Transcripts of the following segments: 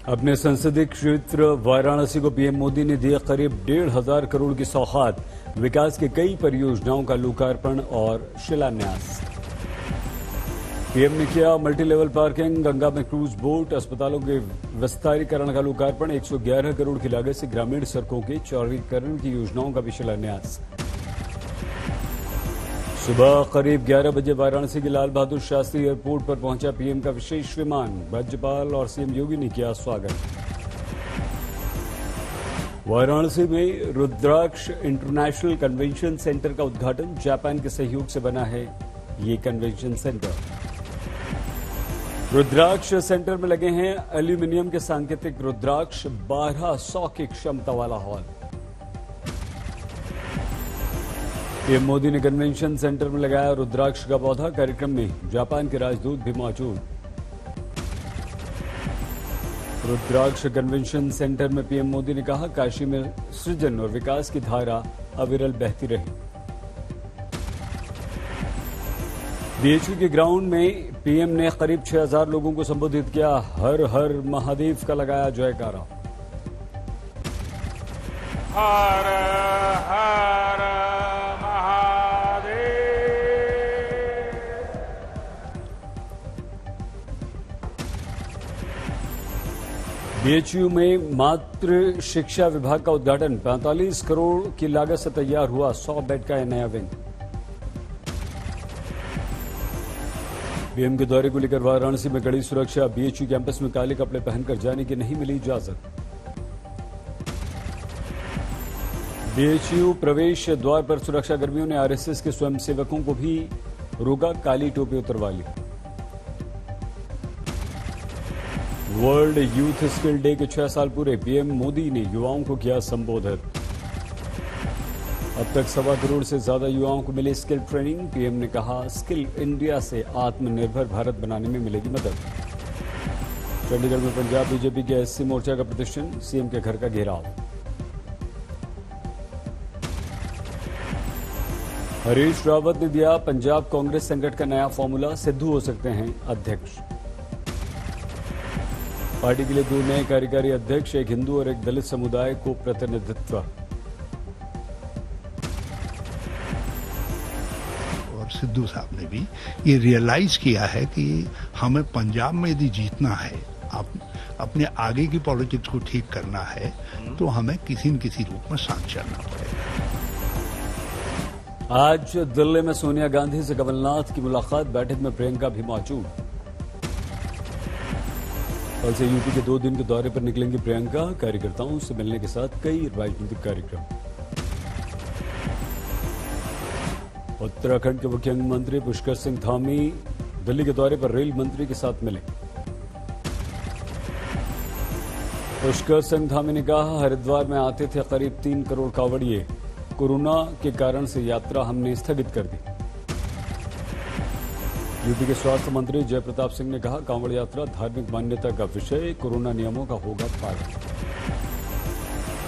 अपने संसदीय क्षेत्र वाराणसी को पीएम मोदी ने दिए करीब 1,500 करोड़ की सौगात। विकास की कई परियोजनाओं का लोकार्पण और शिलान्यास। पीएम ने किया मल्टी लेवल पार्किंग, गंगा में क्रूज बोट, अस्पतालों के विस्तारीकरण का लोकार्पण। 111 करोड़ की लागत से ग्रामीण सड़कों के चौड़ीकरण की योजनाओं का भी शिलान्यास। सुबह करीब 11 बजे वाराणसी के लाल बहादुर शास्त्री एयरपोर्ट पर पहुंचा पीएम का विशेष विमान। राज्यपाल और सीएम योगी ने किया स्वागत। वाराणसी में रुद्राक्ष इंटरनेशनल कन्वेंशन सेंटर का उद्घाटन। जापान के सहयोग से बना है ये कन्वेंशन सेंटर। रुद्राक्ष सेंटर में लगे हैं एल्यूमिनियम के सांकेतिक रुद्राक्ष, 1200 की क्षमता वाला हॉल। पीएम मोदी ने कन्वेंशन सेंटर में लगाया रुद्राक्ष का पौधा। कार्यक्रम में जापान के राजदूत भी मौजूद। रुद्राक्ष कन्वेंशन सेंटर में पीएम मोदी ने कहा, काशी में सृजन और विकास की धारा अविरल बहती रही। बीएचयू के ग्राउंड में पीएम ने करीब 6,000 लोगों को संबोधित किया। हर हर महादेव का लगाया जयकारा। हर हर बीएचयू में मातृ शिक्षा विभाग का उद्घाटन। 45 करोड़ की लागत से तैयार हुआ 100 बेड का नया विंग। पीएम के दौरे को लेकर वाराणसी में कड़ी सुरक्षा। बीएचयू कैंपस में काले कपड़े पहनकर जाने की नहीं मिली इजाजत। बीएचयू प्रवेश द्वार पर सुरक्षाकर्मियों ने आरएसएस के स्वयंसेवकों को भी रोका, काली टोपी उतरवा ली। वर्ल्ड यूथ स्किल डे के 6 साल पूरे। पीएम मोदी ने युवाओं को किया संबोधित। अब तक 1.25 करोड़ से ज्यादा युवाओं को मिली स्किल ट्रेनिंग। पीएम ने कहा, स्किल इंडिया से आत्मनिर्भर भारत बनाने में मिलेगी मदद। चंडीगढ़ में पंजाब बीजेपी के एससी मोर्चा का प्रदर्शन, सीएम के घर का घेराव। हरीश रावत ने दिया पंजाब कांग्रेस संकट का नया फॉर्मूला। सिद्धू हो सकते हैं अध्यक्ष। पार्टी के लिए 2 नए कार्यकारी अध्यक्ष, एक हिंदू और एक दलित समुदाय को प्रतिनिधित्व। और सिद्धू साहब ने भी ये रियलाइज किया है कि हमें पंजाब में यदि जीतना है, अपने आगे की पॉलिटिक्स को ठीक करना है, तो हमें किसी न किसी रूप में साथ चलना पड़ेगा। आज दिल्ली में सोनिया गांधी से कमलनाथ की मुलाकात। बैठक में प्रियंका भी मौजूद। कल से यूपी के 2 दिन के दौरे पर निकलेंगी प्रियंका। कार्यकर्ताओं से मिलने के साथ कई राजनीतिक कार्यक्रम। उत्तराखंड के मुख्यमंत्री पुष्कर सिंह धामी दिल्ली के दौरे पर रेल मंत्री के साथ मिले। पुष्कर सिंह धामी ने कहा, हरिद्वार में आते थे करीब 3 करोड़ कांवड़िए। कोरोना के कारण से यात्रा हमने स्थगित कर दी। यूपी के स्वास्थ्य मंत्री जयप्रताप सिंह ने कहा, कांवड़ यात्रा धार्मिक मान्यता का विषय, कोरोना नियमों का होगा पालन।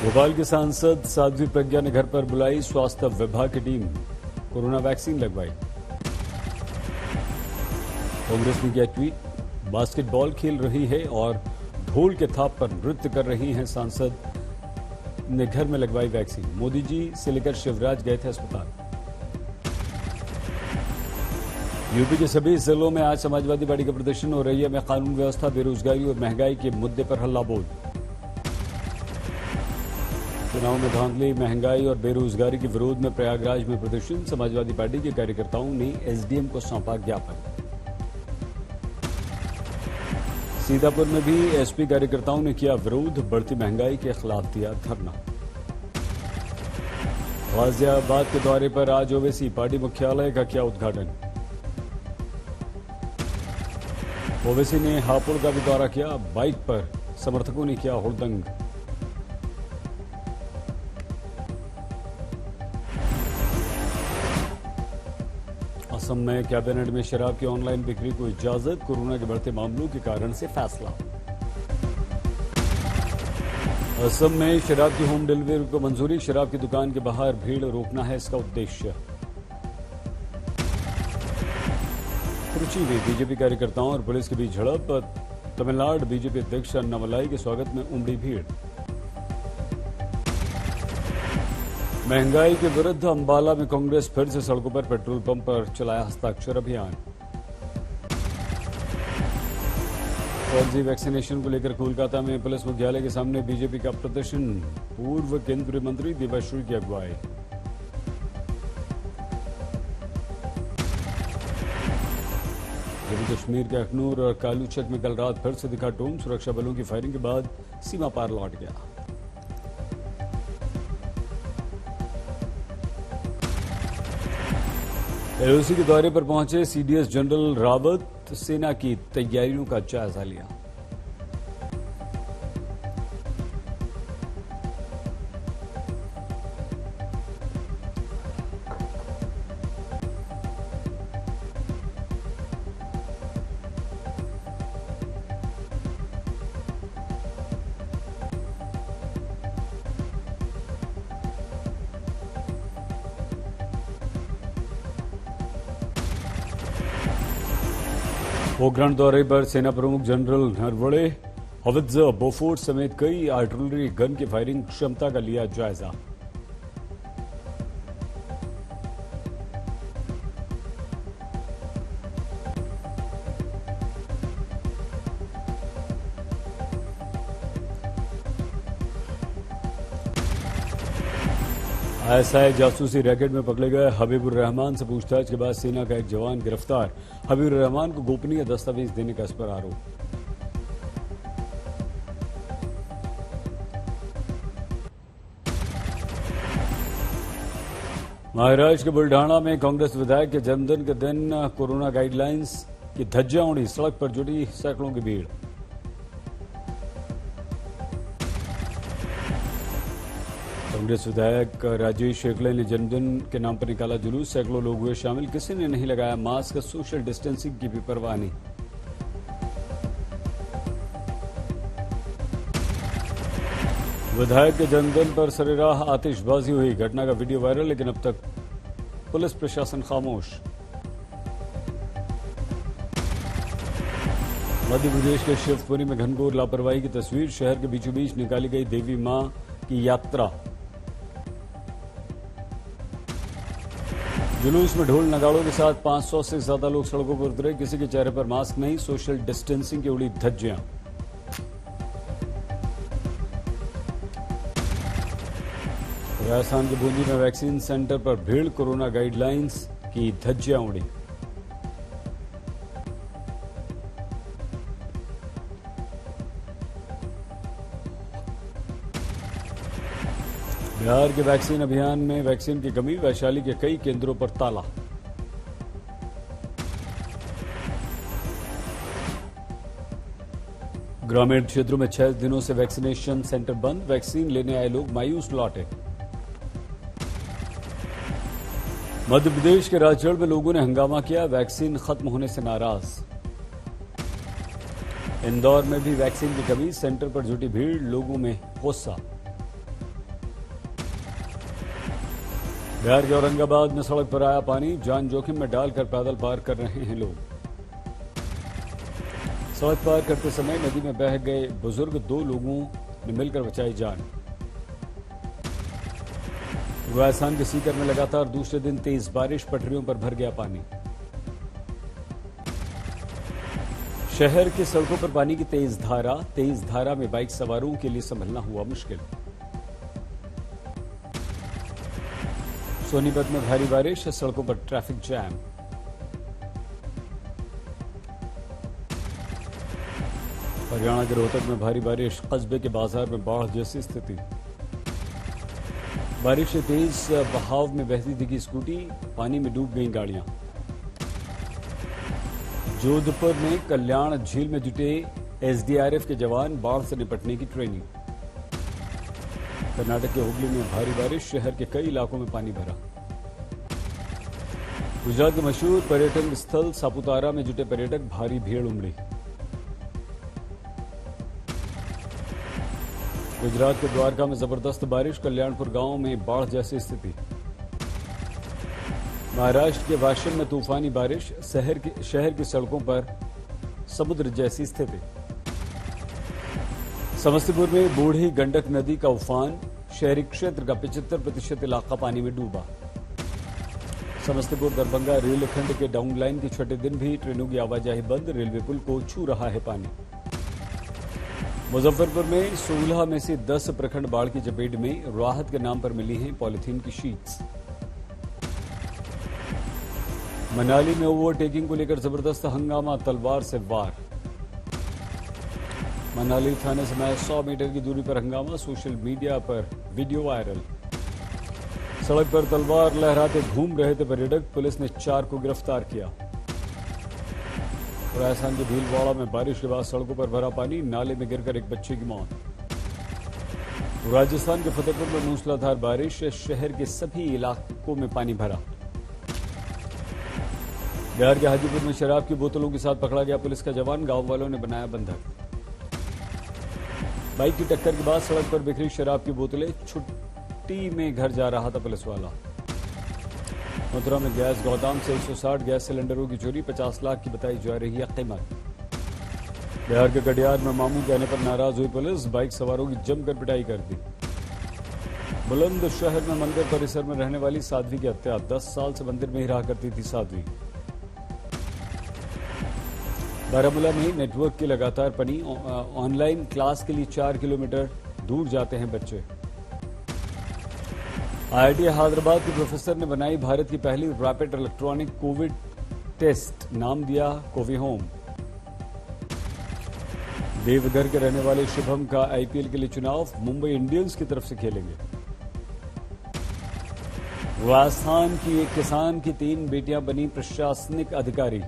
भोपाल के सांसद साध्वी प्रज्ञा ने घर पर बुलाई स्वास्थ्य विभाग की टीम। कोरोना वैक्सीन लगवाई। कांग्रेस ने किया ट्वीट, बास्केटबॉल खेल रही है और ढोल के थाप पर नृत्य कर रही हैं सांसद ने घर में लगवाई वैक्सीन। मोदी जी से लेकर शिवराज गए थे अस्पताल। यूपी के सभी जिलों में आज समाजवादी पार्टी का प्रदर्शन हो रही है। में कानून व्यवस्था, बेरोजगारी और महंगाई के मुद्दे पर हल्ला बोल। चुनाव में धांधली, महंगाई और बेरोजगारी के विरोध में प्रयागराज में प्रदर्शन। समाजवादी पार्टी के कार्यकर्ताओं ने एसडीएम को सौंपा ज्ञापन। सीतापुर में भी एसपी कार्यकर्ताओं ने किया विरोध। बढ़ती महंगाई के खिलाफ दिया धरना। गाजियाबाद के दौरे पर आज ओवैसी पार्टी मुख्यालय का किया उद्घाटन। ओवैसी ने हापुड़ का भी दौरा किया। बाइक पर समर्थकों ने किया हुड़दंग। असम में कैबिनेट में शराब की ऑनलाइन बिक्री को इजाजत। कोरोना के बढ़ते मामलों के कारण से फैसला। असम में शराब की होम डिलीवरी को मंजूरी। शराब की दुकान के बाहर भीड़ रोकना है इसका उद्देश्य। रुचि में बीजेपी कार्यकर्ताओं और पुलिस के बीच झड़प। तमिलनाडु बीजेपी अध्यक्ष अन्नामलाई के स्वागत में उमड़ी भीड़। महंगाई के विरुद्ध अंबाला में कांग्रेस फिर से सड़कों पर पेट्रोल पंप पर चलाया हस्ताक्षर अभियान। फर्जी वैक्सीनेशन को लेकर कोलकाता में पुलिस मुख्यालय के सामने बीजेपी का प्रदर्शन। पूर्व केंद्रीय मंत्री देवाश्री की अगुवाई। जम्मू कश्मीर के अखनूर और कालूचक में कल रात फिर से दिखा टोम। सुरक्षा बलों की फायरिंग के बाद सीमा पार लौट गया। एलओसी के दौरे पर पहुंचे सीडीएस जनरल रावत, सेना की तैयारियों का जायजा लिया। पोखरण दौरे पर सेना प्रमुख जनरल नरवणे, हवित्जर, बोफोर्स समेत कई आर्टिलरी गन की फायरिंग क्षमता का लिया जायजा। आईएसआई जासूसी रैकेट में पकड़े गए हबीबुर रहमान से पूछताछ के बाद सेना का एक जवान गिरफ्तार। हबीबुर रहमान को गोपनीय दस्तावेज देने का इस पर आरोप। महाराष्ट्र के बुल्ढाना में कांग्रेस विधायक के जन्मदिन के दिन कोरोना गाइडलाइंस की धज्जियां उड़ी। सड़क पर जुटी सैकड़ों की भीड़। कांग्रेस विधायक राजेश शेखले ने जन्मदिन के नाम पर निकाला जुलूस। सैकड़ों लोग हुए शामिल। किसी ने नहीं लगाया मास्क। सोशल डिस्टेंसिंग की भी परवाह नहीं। विधायक के जन्मदिन पर सरेराह आतिशबाजी हुई। घटना का वीडियो वायरल, लेकिन अब तक पुलिस प्रशासन खामोश। मध्य प्रदेश के शिवपुरी में घनघोर लापरवाही की तस्वीर। शहर के बीचों बीच निकाली गई देवी मां की यात्रा। जुलूस में ढोल नगाड़ों के साथ 500 से ज्यादा लोग सड़कों पर उतरे। किसी के चेहरे पर मास्क नहीं। सोशल डिस्टेंसिंग की उड़ी धज्जियां। राजस्थान के बूंदी में वैक्सीन सेंटर पर भीड़। कोरोना गाइडलाइंस की धज्जियां उड़ी। बिहार के वैक्सीन अभियान में वैक्सीन की कमी। वैशाली के कई केंद्रों पर ताला। ग्रामीण क्षेत्रों में 6 दिनों से वैक्सीनेशन सेंटर बंद। वैक्सीन लेने आए लोग मायूस लौटे। मध्य प्रदेश के राजगढ़ में लोगों ने हंगामा किया। वैक्सीन खत्म होने से नाराज। इंदौर में भी वैक्सीन की कमी। सेंटर पर जुटी भीड़। लोगों में गुस्सा। बिहार के औरंगाबाद में सड़क पर आया पानी। जान जोखिम में डालकर पैदल पार कर रहे हैं लोग। सड़क पार करते समय नदी में बह गए बुजुर्ग। 2 लोगों ने मिलकर बचाई जान। राजस्थान के सीकर में लगातार दूसरे दिन तेज बारिश। पटरियों पर भर गया पानी। शहर की सड़कों पर पानी की तेज धारा। तेज धारा में बाइक सवारों के लिए संभलना हुआ मुश्किल। सोनीपत में भारी बारिश। सड़कों पर ट्रैफिक जैम। हरियाणा के रोहतक में भारी बारिश। कस्बे के बाजार में बाढ़ जैसी स्थिति। बारिश से तेज बहाव में बहती दिखी स्कूटी। पानी में डूब गई गाड़ियां। जोधपुर में कल्याण झील में जुटे एसडीआरएफ के जवान। बाढ़ से निपटने की ट्रेनिंग। कर्नाटक के हुगली में भारी बारिश। शहर के कई इलाकों में पानी भरा। गुजरात के मशहूर पर्यटन स्थल सापुतारा में जुटे पर्यटक। भारी भीड़ उमड़ी। गुजरात के द्वारका में जबरदस्त बारिश। कल्याणपुर गांव में बाढ़ जैसी स्थिति। महाराष्ट्र के वाशिम में तूफानी बारिश। शहर की सड़कों पर समुद्र जैसी स्थिति। समस्तीपुर में बूढ़ी गंडक नदी का उफान, शहरी क्षेत्र का 75% इलाका पानी में डूबा। समस्तीपुर दरभंगा रेलखंड के डाउन लाइन के छठे दिन भी ट्रेनों की आवाजाही बंद, रेलवे पुल को छू रहा है पानी। मुजफ्फरपुर में 16 में से 10 प्रखंड बाढ़ की चपेट में, राहत के नाम पर मिली हैं पॉलिथीन की शीट्स। मनाली में ओवरटेकिंग को लेकर जबरदस्त हंगामा, तलवार से वार। मनाली थाने से महज 100 मीटर की दूरी पर हंगामा, सोशल मीडिया पर वीडियो वायरल। सड़क पर तलवार लहराते घूम रहे थे पर्यटक, पुलिस ने 4 को गिरफ्तार किया। राजस्थान के भीलवाड़ा में बारिश के बाद सड़कों पर भरा पानी, नाले में गिरकर एक बच्चे की मौत। राजस्थान के फतेहपुर में मूसलाधार बारिश, शहर के सभी इलाकों में पानी भरा। बिहार के हाजीपुर में शराब की बोतलों के साथ पकड़ा गया पुलिस का जवान, गांव वालों ने बनाया बंधक। बाइक की टक्कर के बाद सड़क पर बिखरी शराब की बोतलें, छुट्टी में घर जा रहा था पुलिस वाला। मथुरा में गैस गोदाम से 160 गैस सिलेंडरों की चोरी, 50 लाख की बताई जा रही है कीमत। बिहार के कटिहार में मामू कहने पर नाराज हुई पुलिस, बाइक सवारों की जमकर पिटाई कर दी। बुलंदशहर में मंदिर परिसर में रहने वाली साध्वी की हत्या, 10 साल से मंदिर में ही रहा करती थी साध्वी। बारामूला में नेटवर्क की लगातार पनी, ऑनलाइन क्लास के लिए 4 किलोमीटर दूर जाते हैं बच्चे। आईआईटी हैदराबाद के प्रोफेसर ने बनाई भारत की पहली रैपिड इलेक्ट्रॉनिक कोविड टेस्ट, नाम दिया कोविहोम। देवघर के रहने वाले शुभम का आईपीएल के लिए चुनाव, मुंबई इंडियंस की तरफ से खेलेंगे। राजस्थान की एक किसान की 3 बेटियां बनी प्रशासनिक अधिकारी,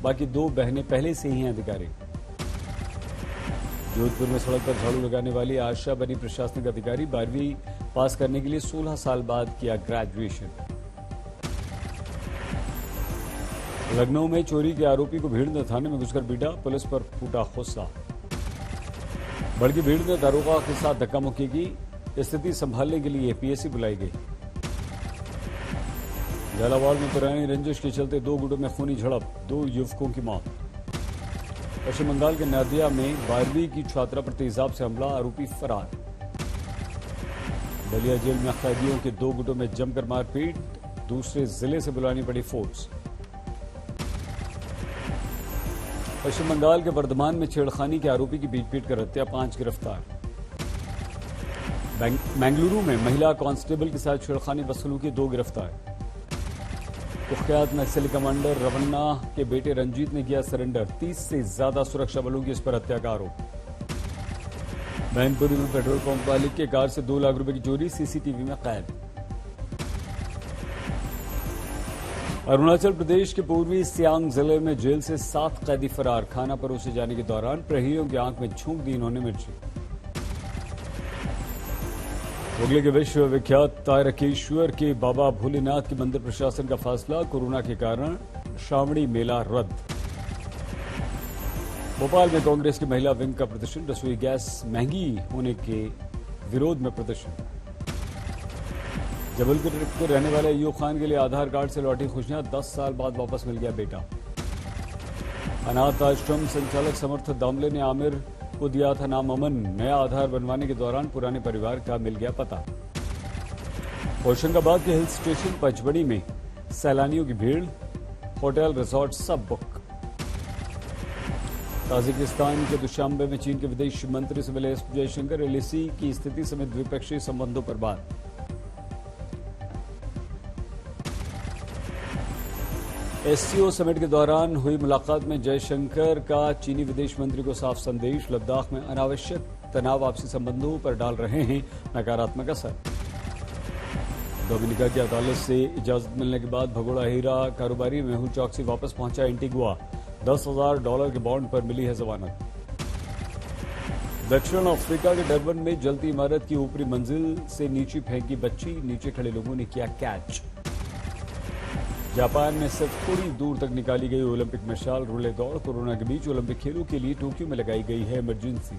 बाकी 2 बहनें पहले से ही हैं अधिकारी। जोधपुर में सड़क पर झाड़ू लगाने वाली आशा बनी प्रशासनिक अधिकारी, 12वीं पास करने के लिए 16 साल बाद किया ग्रेजुएशन। लखनऊ में चोरी के आरोपी को भीड़ ने थाने में घुसकर पीटा, पुलिस पर फूटा गुस्सा। बड़की भीड़ ने दारोगा के साथ धक्का मुक्की की, स्थिति संभालने के लिए पीएससी बुलाई गई। झालावाड़ में पुरानी रंजिश के चलते 2 गुटों में खूनी झड़प, 2 युवकों की मौत। पश्चिम बंगाल के नादिया में 12वीं की छात्रा पर तेजाब से हमला, आरोपी फरार। बलिया जेल में कैदियों के 2 गुटों में जमकर मारपीट, दूसरे जिले से बुलानी पड़ी फोर्स। पश्चिम बंगाल के वर्धमान में छेड़खानी के आरोपी की पीट कर हत्या, 5 गिरफ्तार। बेंगलुरु में महिला कांस्टेबल के साथ छेड़खानी बदसलूकी, 2 गिरफ्तार। कुख्यात नक्सली कमांडर रवन्ना के बेटे रंजीत ने किया सरेंडर, 30 से ज्यादा सुरक्षा बलों की इस पर हत्या का आरोप। मैनपुरी में पेट्रोल पंप मालिक के कार से 2 लाख रुपए की चोरी, सीसीटीवी में कैद। अरुणाचल प्रदेश के पूर्वी सियांग जिले में जेल से 7 कैदी फरार, खाना परोसे जाने के दौरान प्रहरियों की आंख में झोंक दी इन्होंने मिर्ची। हुगली के विश्व विख्यात तारकेश्वर के बाबा भोलेनाथ के मंदिर प्रशासन का फैसला, कोरोना के कारण श्रावणी मेला रद्द। भोपाल में कांग्रेस की महिला विंग का प्रदर्शन, रसोई गैस महंगी होने के विरोध में प्रदर्शन। जबलपुर को रहने वाले अयूब खान के लिए आधार कार्ड से लौटी खुशियां, 10 साल बाद वापस मिल गया बेटा। अनाथ आश्रम संचालक समर्थ दामले ने आमिर को दिया था नाम अमन, नया आधार बनवाने के दौरान पुराने परिवार का मिल गया पता। होशंगाबाद के हिल स्टेशन पचमढ़ी में सैलानियों की भीड़, होटल रिजॉर्ट सब बुक। ताजिकिस्तान के दुशांबे में चीन के विदेश मंत्री से मिले एस जयशंकर, एलएसी की स्थिति समेत द्विपक्षीय संबंधों पर बात। एससीओ समिट के दौरान हुई मुलाकात में जयशंकर का चीनी विदेश मंत्री को साफ संदेश, लद्दाख में अनावश्यक तनाव आपसी संबंधों पर डाल रहे हैं नकारात्मक असर। डोमिनिका की अदालत से इजाजत मिलने के बाद भगोड़ा हीरा कारोबारी मेहुल चौकसी वापस पहुंचा एंटीगुआ, $10,000 के बॉन्ड पर मिली है जमानत। दक्षिण अफ्रीका के डरबन में जलती इमारत की ऊपरी मंजिल से नीचे फेंकी बच्ची, नीचे खड़े लोगों ने किया कैच। जापान में सिर्फ थोड़ी दूर तक निकाली गई ओलंपिक मशाल, रिले दौड़, कोरोना के बीच ओलंपिक खेलों के लिए टोक्यो में लगाई गई है इमरजेंसी।